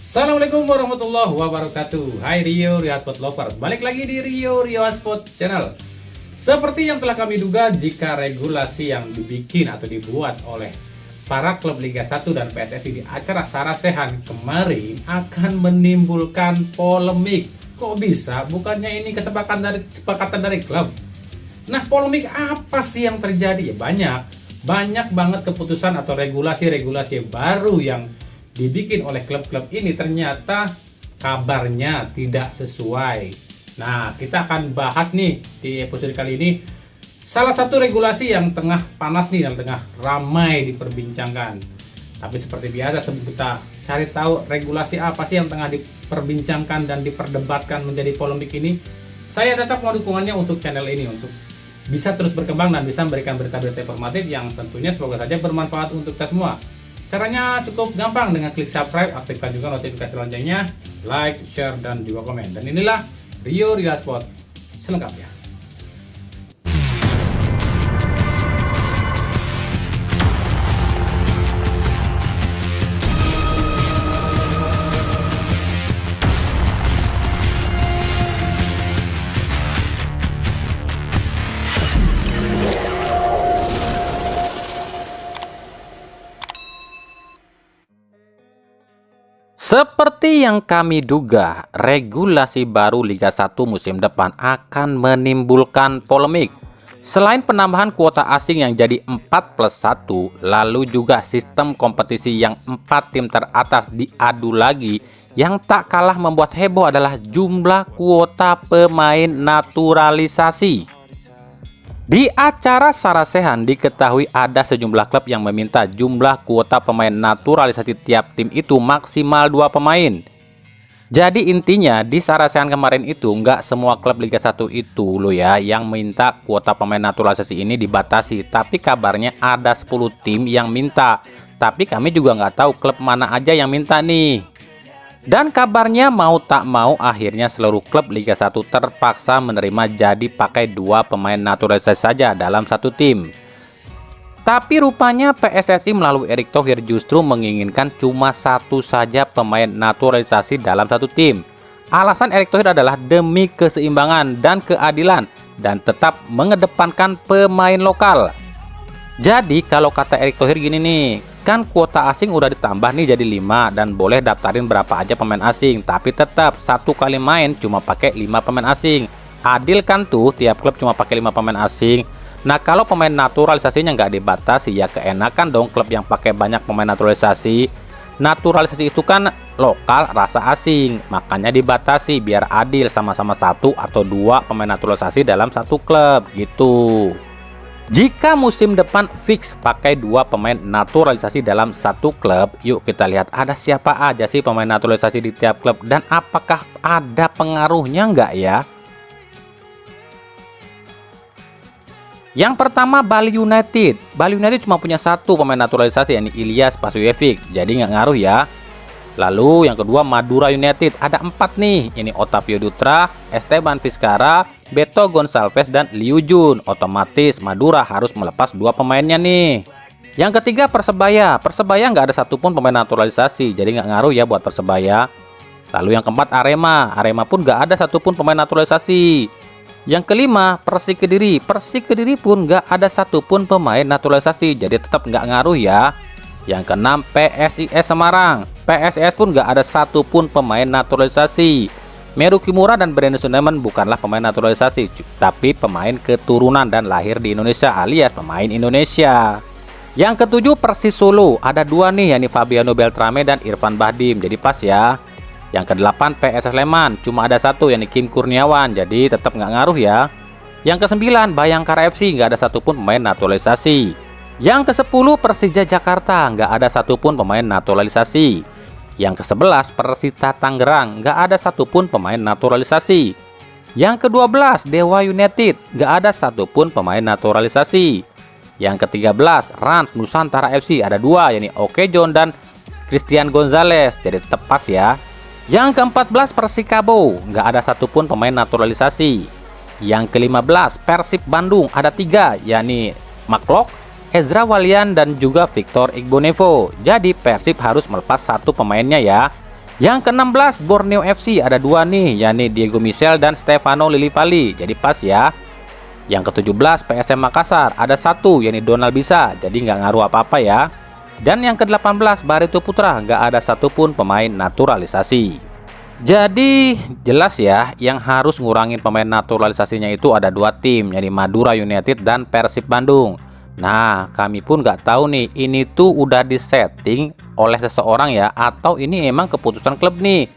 Assalamualaikum warahmatullahi wabarakatuh. Hai Rio Sport Lovers, balik lagi di Rio Sport Channel. Seperti yang telah kami duga, jika regulasi yang dibikin atau dibuat oleh para klub Liga 1 dan PSSI di acara Sarasehan kemarin akan menimbulkan polemik. Kok bisa? Bukannya ini kesepakatan dari klub. Nah, polemik apa sih yang terjadi? Ya banyak banget keputusan atau regulasi-regulasi baru yang dibikin oleh klub-klub ini ternyata kabarnya tidak sesuai. Nah, kita akan bahas nih di episode kali ini salah satu regulasi yang tengah panas nih dan tengah ramai diperbincangkan. Tapi seperti biasa, sebelum kita cari tahu regulasi apa sih yang tengah diperbincangkan dan diperdebatkan menjadi polemik ini, saya tetap mau dukungannya untuk channel ini untuk bisa terus berkembang dan bisa memberikan berita-berita informatif yang tentunya semoga saja bermanfaat untuk kita semua. Caranya cukup gampang dengan klik subscribe, aktifkan juga notifikasi loncengnya, like, share, dan juga komen. Dan inilah Rio Sport selengkapnya. Seperti yang kami duga, regulasi baru Liga 1 musim depan akan menimbulkan polemik. Selain penambahan kuota asing yang jadi 4+1, lalu juga sistem kompetisi yang 4 tim teratas diadu lagi, yang tak kalah membuat heboh adalah jumlah kuota pemain naturalisasi. Di acara Sarasehan diketahui ada sejumlah klub yang meminta jumlah kuota pemain naturalisasi tiap tim itu maksimal 2 pemain. Jadi intinya di Sarasehan kemarin itu nggak semua klub Liga 1 itu loh ya yang minta kuota pemain naturalisasi ini dibatasi. Tapi kabarnya ada 10 tim yang minta. Tapi kami juga nggak tahu klub mana aja yang minta nih. Dan kabarnya mau tak mau akhirnya seluruh klub Liga 1 terpaksa menerima jadi pakai 2 pemain naturalisasi saja dalam satu tim. Tapi rupanya PSSI melalui Erick Thohir justru menginginkan cuma satu saja pemain naturalisasi dalam satu tim. Alasan Erick Thohir adalah demi keseimbangan dan keadilan dan tetap mengedepankan pemain lokal. Jadi kalau kata Erick Thohir gini nih, kan kuota asing udah ditambah nih jadi 5 dan boleh daftarin berapa aja pemain asing, tapi tetap satu kali main cuma pakai 5 pemain asing. Adil kan tuh, tiap klub cuma pakai 5 pemain asing. Nah, kalau pemain naturalisasinya nggak dibatasi ya keenakan dong klub yang pakai banyak pemain naturalisasi. Naturalisasi itu kan lokal rasa asing, makanya dibatasi biar adil, sama-sama 1 atau 2 pemain naturalisasi dalam satu klub gitu. Jika musim depan fix pakai 2 pemain naturalisasi dalam satu klub, yuk kita lihat ada siapa aja sih pemain naturalisasi di tiap klub dan apakah ada pengaruhnya nggak ya? Yang pertama Bali United. Bali United cuma punya 1 pemain naturalisasi, yakni Ilyas Pasuyevic, jadi nggak ngaruh ya. Lalu yang kedua Madura United, ada 4 nih, ini Otavio Dutra, Esteban Vizcarra, Beto Gonçalves, dan Liu Jun. Otomatis Madura harus melepas 2 pemainnya nih. Yang ketiga Persebaya. Persebaya nggak ada satupun pemain naturalisasi, jadi nggak ngaruh ya buat Persebaya. Lalu yang keempat Arema. Arema pun nggak ada satupun pemain naturalisasi. Yang kelima Persik Kediri. Persik Kediri pun nggak ada satupun pemain naturalisasi, jadi tetap nggak ngaruh ya. Yang keenam PSIS Semarang. PSIS pun nggak ada satupun pemain naturalisasi. Meru Kimura dan Brandon Sunderman bukanlah pemain naturalisasi, tapi pemain keturunan dan lahir di Indonesia alias pemain Indonesia. Yang ketujuh Persis Solo, ada 2 nih, yakni Fabiano Beltrame dan Irfan Bahdim, jadi pas ya. Yang kedelapan PS Sleman, cuma ada 1, yakni Kim Kurniawan, jadi tetap nggak ngaruh ya. Yang kesembilan Bayangkara FC, nggak ada satupun pemain naturalisasi. Yang ke-10 Persija Jakarta, nggak ada satupun pemain naturalisasi. Yang ke-11 Persita Tangerang, nggak ada satupun pemain naturalisasi. Yang ke-12 Dewa United, nggak ada satupun pemain naturalisasi. Yang ke-13 Rans Nusantara FC, ada 2, yakni Oke John dan Christian Gonzalez, jadi tetap pas ya. Yang ke-14 Persikabo, nggak ada satupun pemain naturalisasi. Yang ke-15 Persib Bandung, ada 3, yakni Maklok, Ezra Walian dan juga Victor Igbonevo. Jadi Persib harus melepas 1 pemainnya ya. Yang ke-16 Borneo FC ada dua nih, yakni Diego Michel dan Stefano Lillipali. Jadi pas ya. Yang ke-17 PSM Makassar ada satu, yakni Donald Bisa. Jadi nggak ngaruh apa-apa ya. Dan yang ke-18 Barito Putra, nggak ada satupun pemain naturalisasi. Jadi jelas ya, yang harus ngurangin pemain naturalisasinya itu ada dua tim, yakni Madura United dan Persib Bandung. Nah, kami pun nggak tahu nih, ini tuh udah disetting oleh seseorang ya, atau ini emang keputusan klub nih.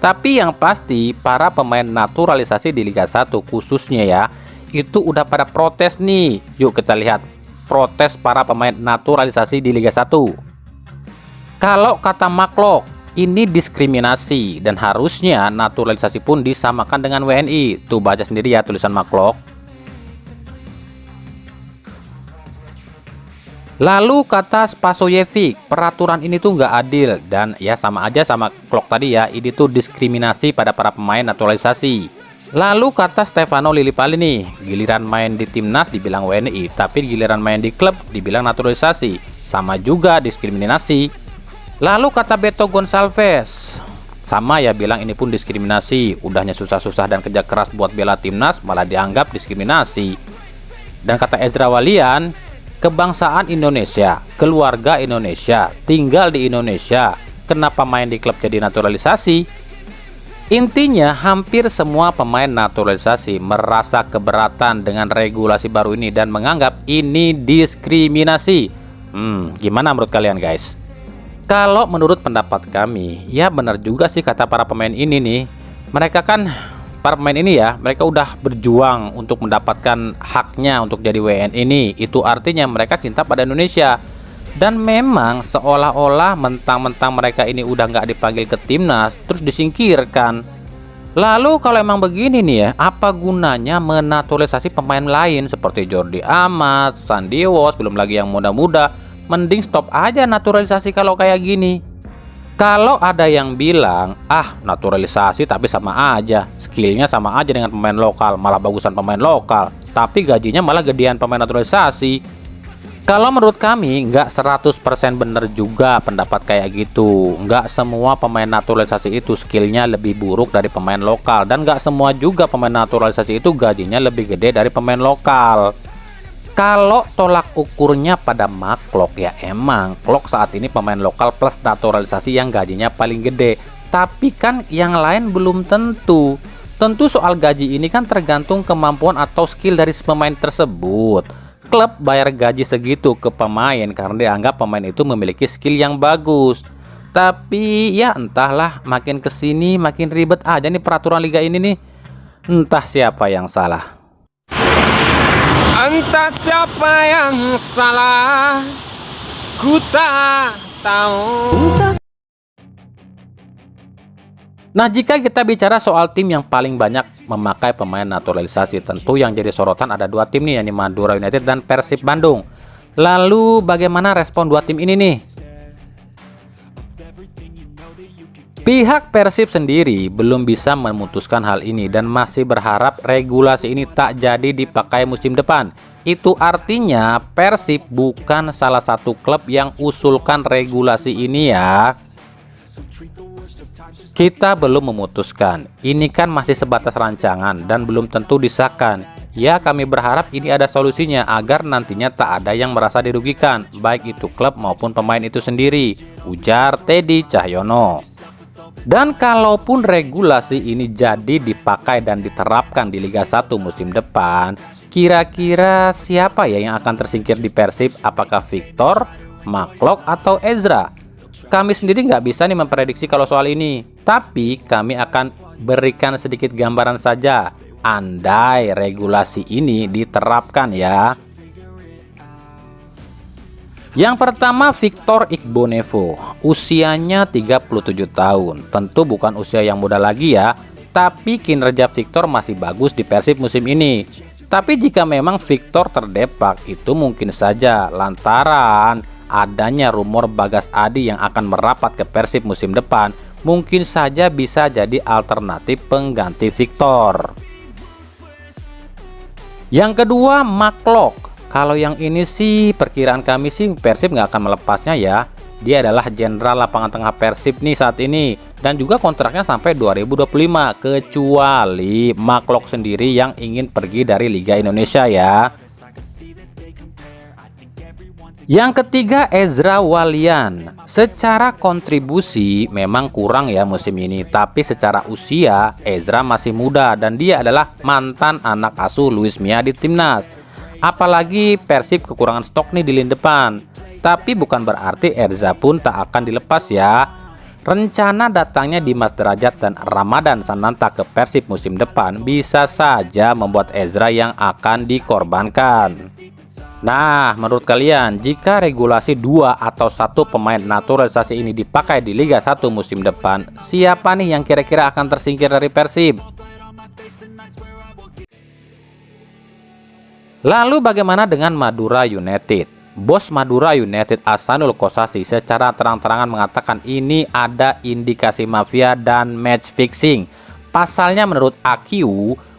Tapi yang pasti, para pemain naturalisasi di Liga 1 khususnya ya, itu udah pada protes nih. Yuk kita lihat protes para pemain naturalisasi di Liga 1. Kalau kata Maklok, ini diskriminasi dan harusnya naturalisasi pun disamakan dengan WNI. Tuh baca sendiri ya tulisan Maklok. Lalu kata Spasojevic, peraturan ini tuh nggak adil dan ya sama aja sama Klok tadi ya, ini tuh diskriminasi pada para pemain naturalisasi. Lalu kata Stefano Lillipali nih, giliran main di timnas dibilang WNI, tapi giliran main di klub dibilang naturalisasi, sama juga diskriminasi. Lalu kata Beto Gonçalves, sama ya bilang ini pun diskriminasi, udahnya susah-susah dan kerja keras buat bela timnas malah dianggap diskriminasi. Dan kata Ezra Walian, kebangsaan Indonesia, keluarga Indonesia, tinggal di Indonesia, kenapa main di klub jadi naturalisasi? Intinya hampir semua pemain naturalisasi merasa keberatan dengan regulasi baru ini dan menganggap ini diskriminasi. Gimana menurut kalian guys? Kalau menurut pendapat kami, ya benar juga sih kata para pemain ini nih. Mereka kan, para pemain ini ya, mereka udah berjuang untuk mendapatkan haknya untuk jadi WNI ini. Itu artinya mereka cinta pada Indonesia. Dan memang seolah-olah mentang-mentang mereka ini udah nggak dipanggil ke timnas, terus disingkirkan. Lalu kalau emang begini nih ya, apa gunanya menaturalisasi pemain lain seperti Jordi Amat, Sandy Walsh, belum lagi yang muda-muda. Mending stop aja naturalisasi kalau kayak gini. Kalau ada yang bilang, naturalisasi tapi sama aja, skillnya sama aja dengan pemain lokal, malah bagusan pemain lokal, tapi gajinya malah gedean pemain naturalisasi. Kalau menurut kami nggak 100% bener juga pendapat kayak gitu. Nggak semua pemain naturalisasi itu skillnya lebih buruk dari pemain lokal, dan nggak semua juga pemain naturalisasi itu gajinya lebih gede dari pemain lokal. Kalau tolak ukurnya pada Maklok ya emang Klok saat ini pemain lokal plus naturalisasi yang gajinya paling gede. Tapi kan yang lain belum tentu. Tentu soal gaji ini kan tergantung kemampuan atau skill dari pemain tersebut. Klub bayar gaji segitu ke pemain karena dianggap pemain itu memiliki skill yang bagus. Tapi ya entahlah, makin kesini makin ribet aja nih peraturan liga ini nih. Entah siapa yang salah. Entah siapa yang salah, ku tak tahu. Nah, jika kita bicara soal tim yang paling banyak memakai pemain naturalisasi, tentu yang jadi sorotan ada dua tim nih, yakni Madura United dan Persib Bandung. Lalu bagaimana respon dua tim ini nih? Pihak Persib sendiri belum bisa memutuskan hal ini dan masih berharap regulasi ini tak jadi dipakai musim depan. Itu artinya Persib bukan salah satu klub yang usulkan regulasi ini ya. Kita belum memutuskan, ini kan masih sebatas rancangan dan belum tentu disahkan. Ya kami berharap ini ada solusinya agar nantinya tak ada yang merasa dirugikan, baik itu klub maupun pemain itu sendiri, ujar Teddy Cahyono. Dan kalaupun regulasi ini jadi dipakai dan diterapkan di Liga 1 musim depan, kira-kira siapa ya yang akan tersingkir di Persib? Apakah Victor, Maklok, atau Ezra? Kami sendiri nggak bisa nih memprediksi kalau soal ini, tapi kami akan berikan sedikit gambaran saja andai regulasi ini diterapkan ya. Yang pertama Victor Igbonevo, usianya 37 tahun, tentu bukan usia yang muda lagi ya, tapi kinerja Victor masih bagus di Persib musim ini. Tapi jika memang Victor terdepak, itu mungkin saja lantaran adanya rumor Bagas Adi yang akan merapat ke Persib musim depan, mungkin saja bisa jadi alternatif pengganti Victor. Yang kedua Maklok. Kalau yang ini sih perkiraan kami sih Persib nggak akan melepasnya ya. Dia adalah jenderal lapangan tengah Persib nih saat ini. dan juga kontraknya sampai 2025 kecuali Mark Locke sendiri yang ingin pergi dari Liga Indonesia ya. Yang ketiga, Ezra Walian. Secara kontribusi memang kurang ya musim ini, tapi secara usia Ezra masih muda dan dia adalah mantan anak asuh Luis Mia di timnas. Apalagi Persib kekurangan stok nih di lini depan. Tapi bukan berarti Ezra pun tak akan dilepas ya. Rencana datangnya Dimas Derajat dan Ramadan Sananta ke Persib musim depan bisa saja membuat Ezra yang akan dikorbankan. Nah, menurut kalian, jika regulasi 2 atau 1 pemain naturalisasi ini dipakai di Liga 1 musim depan, siapa nih yang kira-kira akan tersingkir dari Persib? Lalu bagaimana dengan Madura United? Bos Madura United Ahsanul Kossasi secara terang-terangan mengatakan ini ada indikasi mafia dan match fixing. Pasalnya menurut AQ,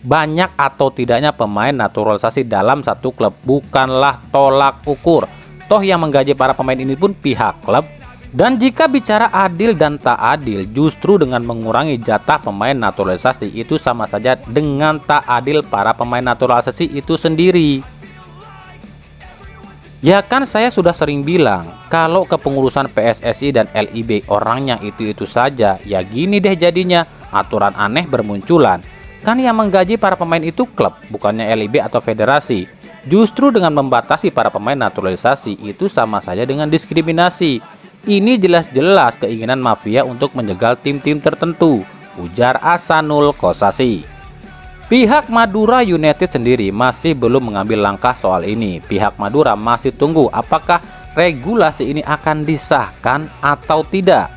banyak atau tidaknya pemain naturalisasi dalam satu klub bukanlah tolak ukur. Toh yang menggaji para pemain ini pun pihak klub. Dan jika bicara adil dan tak adil, justru dengan mengurangi jatah pemain naturalisasi itu sama saja dengan tak adil para pemain naturalisasi itu sendiri. Ya kan saya sudah sering bilang, kalau kepengurusan PSSI dan LIB orangnya itu-itu saja, ya gini deh jadinya, aturan aneh bermunculan. Kan yang menggaji para pemain itu klub, bukannya LIB atau federasi. Justru dengan membatasi para pemain naturalisasi itu sama saja dengan diskriminasi. Ini jelas-jelas keinginan mafia untuk menjegal tim-tim tertentu, ujar Ahsanul Kossasi. Pihak Madura United sendiri masih belum mengambil langkah soal ini. Pihak Madura masih tunggu apakah regulasi ini akan disahkan atau tidak.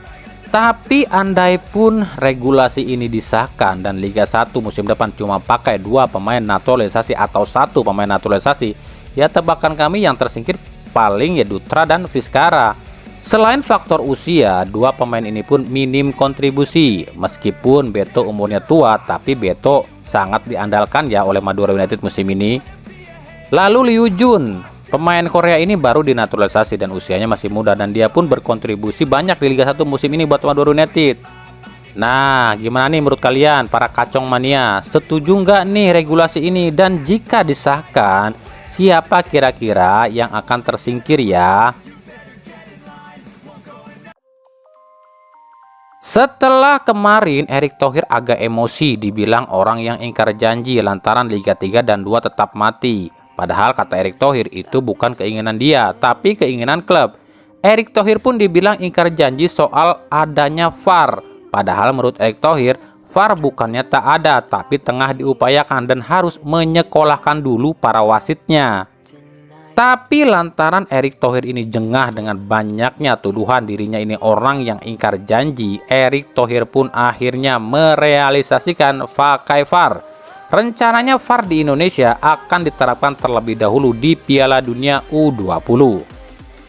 Tapi andai pun regulasi ini disahkan dan Liga 1 musim depan cuma pakai 2 pemain naturalisasi atau 1 pemain naturalisasi, ya tebakan kami yang tersingkir paling ya Dutra dan Vizcara. Selain faktor usia, 2 pemain ini pun minim kontribusi. Meskipun Beto umurnya tua, tapi Beto sangat diandalkan ya oleh Madura United musim ini. Lalu Liu Jun, pemain Korea ini baru dinaturalisasi dan usianya masih muda dan dia pun berkontribusi banyak di Liga 1 musim ini buat Madura United. Nah, gimana nih menurut kalian para kacong mania? Setuju nggak nih regulasi ini? Dan jika disahkan, siapa kira-kira yang akan tersingkir ya? Setelah kemarin Erick Thohir agak emosi dibilang orang yang ingkar janji lantaran Liga 3 dan 2 tetap mati. Padahal kata Erick Thohir itu bukan keinginan dia, tapi keinginan klub. Erick Thohir pun dibilang ingkar janji soal adanya VAR. Padahal menurut Erick Thohir, VAR bukannya tak ada, tapi tengah diupayakan dan harus menyekolahkan dulu para wasitnya. Tapi lantaran Erick Thohir ini jengah dengan banyaknya tuduhan dirinya ini orang yang ingkar janji, Erick Thohir pun akhirnya merealisasikan pakai VAR. Rencananya VAR di Indonesia akan diterapkan terlebih dahulu di Piala Dunia U20.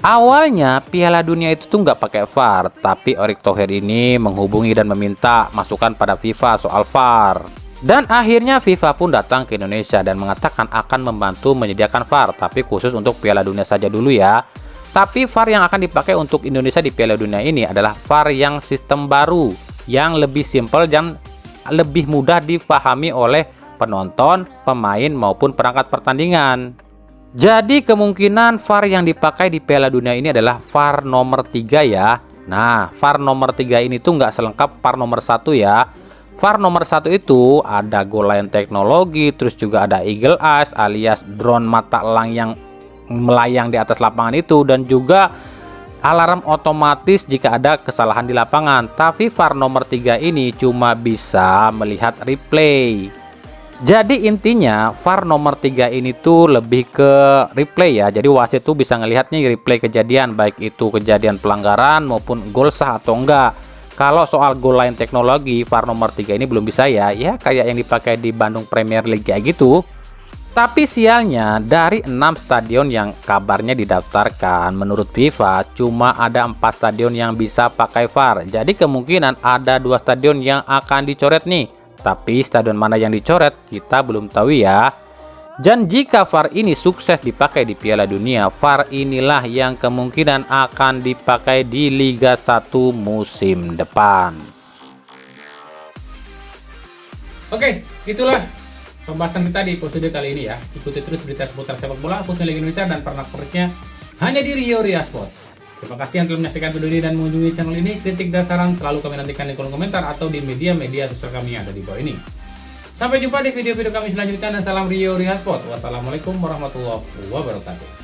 Awalnya Piala Dunia itu tuh nggak pakai VAR, tapi Erick Thohir ini menghubungi dan meminta masukan pada FIFA soal VAR. Dan akhirnya FIFA pun datang ke Indonesia dan mengatakan akan membantu menyediakan VAR, tapi khusus untuk Piala Dunia saja dulu ya. Tapi VAR yang akan dipakai untuk Indonesia di Piala Dunia ini adalah VAR yang sistem baru, yang lebih simpel dan lebih mudah dipahami oleh penonton, pemain maupun perangkat pertandingan. Jadi kemungkinan VAR yang dipakai di Piala Dunia ini adalah VAR nomor 3 ya. Nah, VAR nomor 3 ini tuh nggak selengkap VAR nomor 1 ya. VAR nomor 1 itu ada goal line teknologi, terus juga ada eagle eyes alias drone mata elang yang melayang di atas lapangan itu, dan juga alarm otomatis jika ada kesalahan di lapangan. Tapi VAR nomor 3 ini cuma bisa melihat replay. Jadi intinya VAR nomor 3 ini tuh lebih ke replay ya. Jadi wasit tuh bisa ngelihatnya replay kejadian, baik itu kejadian pelanggaran maupun gol sah atau enggak. Kalau soal goal line teknologi, VAR nomor 3 ini belum bisa ya kayak yang dipakai di Bandung Premier League kayak gitu. Tapi sialnya dari 6 stadion yang kabarnya didaftarkan, menurut FIFA cuma ada 4 stadion yang bisa pakai VAR. Jadi kemungkinan ada 2 stadion yang akan dicoret nih. Tapi stadion mana yang dicoret kita belum tahu ya. Dan jika VAR ini sukses dipakai di Piala Dunia, VAR inilah yang kemungkinan akan dipakai di Liga 1 musim depan. Oke, itulah pembahasan kita di episode kali ini ya. Ikuti terus berita seputar sepak bola khususnya Liga Indonesia dan pernak-perniknya hanya di Rio Sport. Terima kasih yang telah menyaksikan video ini dan mengunjungi channel ini. Kritik dan saran selalu kami nantikan di kolom komentar atau di media-media sosial kami yang ada di bawah ini. Sampai jumpa di video-video kami selanjutnya dan salam Rio Sport. Wassalamualaikum warahmatullahi wabarakatuh.